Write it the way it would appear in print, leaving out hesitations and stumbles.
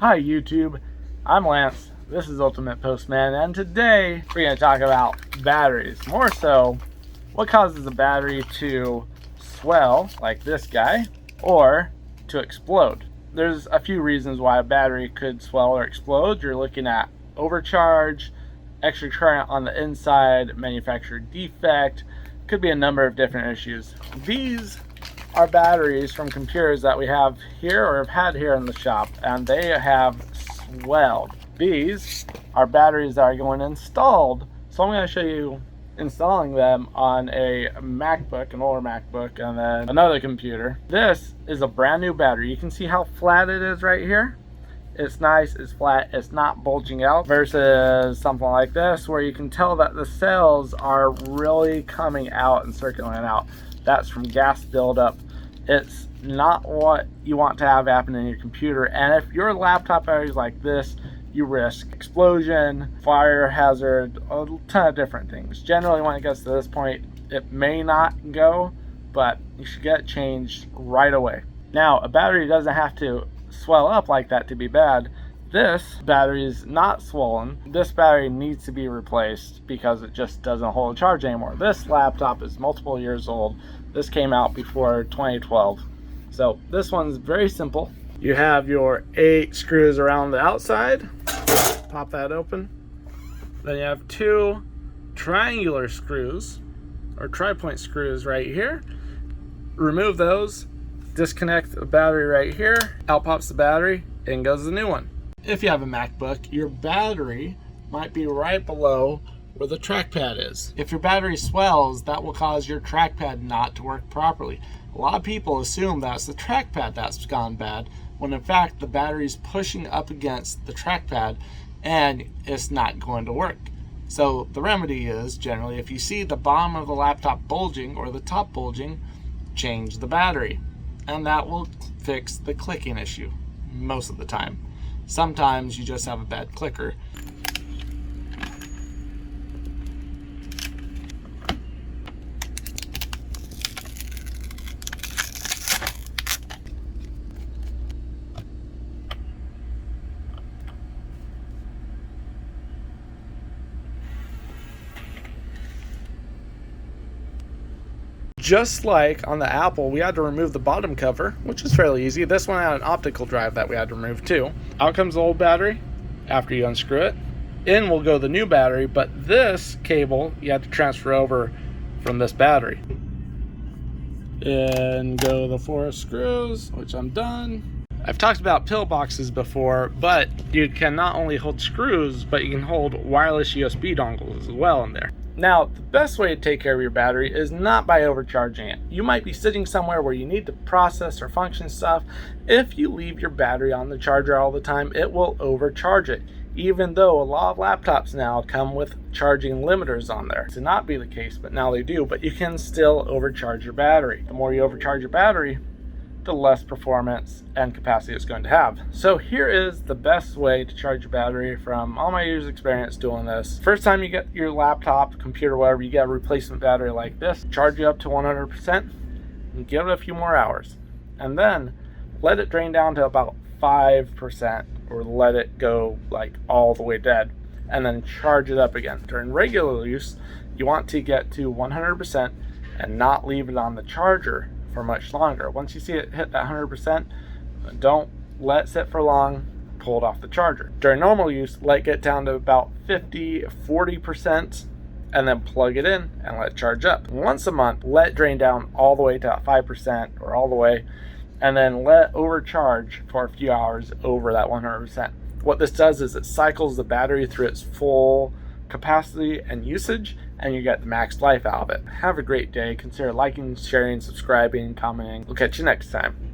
Hi YouTube, I'm Lance, this is Ultimate Postman, and today we're going to talk about batteries. More so, what causes a battery to swell, like this guy, or to explode. There's a few reasons why a battery could swell or explode. You're looking at overcharge, extra current on the inside, manufacturer defect, could be a number of different issues. These are batteries from computers that we have here or have had here in the shop, and they have swelled. These are batteries that are going installed, so I'm going to show you installing them on a MacBook, an older MacBook, and then another computer. This is a brand new battery. You can see how flat it is right here. It's nice, it's flat, it's not bulging out, versus something like this where you can tell that the cells are really coming out and circulating out. That's from gas buildup. It's not what you want to have happen in your computer, and if your laptop battery is like this, you risk explosion, fire hazard, a ton of different things. Generally, when it gets to this point, it may not go, but you should get it changed right away. Now, a battery doesn't have to swell up like that to be bad. This battery is not swollen. This battery needs to be replaced because it just doesn't hold a charge anymore. This laptop is multiple years old. This came out before 2012. So this one's very simple. You have your 8 screws around the outside. Pop that open. Then you have 2 triangular screws or tri-point screws right here. Remove those. Disconnect the battery right here. Out pops the battery. In goes the new one. If you have a MacBook, your battery might be right below where the trackpad is. If your battery swells, that will cause your trackpad not to work properly. A lot of people assume that's the trackpad that's gone bad, when in fact the battery's pushing up against the trackpad and it's not going to work. So the remedy is, generally, if you see the bottom of the laptop bulging or the top bulging, change the battery. And that will fix the clicking issue most of the time. Sometimes you just have a bad clicker. Just like on the Apple, we had to remove the bottom cover, which is fairly easy. This one had an optical drive that we had to remove too. Out comes the old battery after you unscrew it. In will go the new battery, but this cable you have to transfer over from this battery. In go the 4 screws, which I'm done. I've talked about pillboxes before, but you can not only hold screws, but you can hold wireless USB dongles as well in there. Now, the best way to take care of your battery is not by overcharging it. You might be sitting somewhere where you need to process or function stuff. If you leave your battery on the charger all the time, it will overcharge it, even though a lot of laptops now come with charging limiters on there. To not be the case, but now they do, but you can still overcharge your battery. The more you overcharge your battery, the less performance and capacity it's going to have. So here is the best way to charge your battery from all my years experience doing this. First time you get your laptop, computer, whatever, you get a replacement battery like this, charge it up to 100% and give it a few more hours. And then let it drain down to about 5% or let it go like all the way dead, and then charge it up again. During regular use, you want to get to 100% and not leave it on the charger for much longer. Once you see it hit that 100%, don't let it sit for long, pull it off the charger. During normal use, let it get down to about 50-40% and then plug it in and let it charge up. Once a month, let it drain down all the way to 5% or all the way, and then let it overcharge for a few hours over that 100%. What this does is it cycles the battery through its full capacity and usage, and you get the max life out of it. Have a great day. Consider liking, sharing, subscribing, commenting. We'll catch you next time.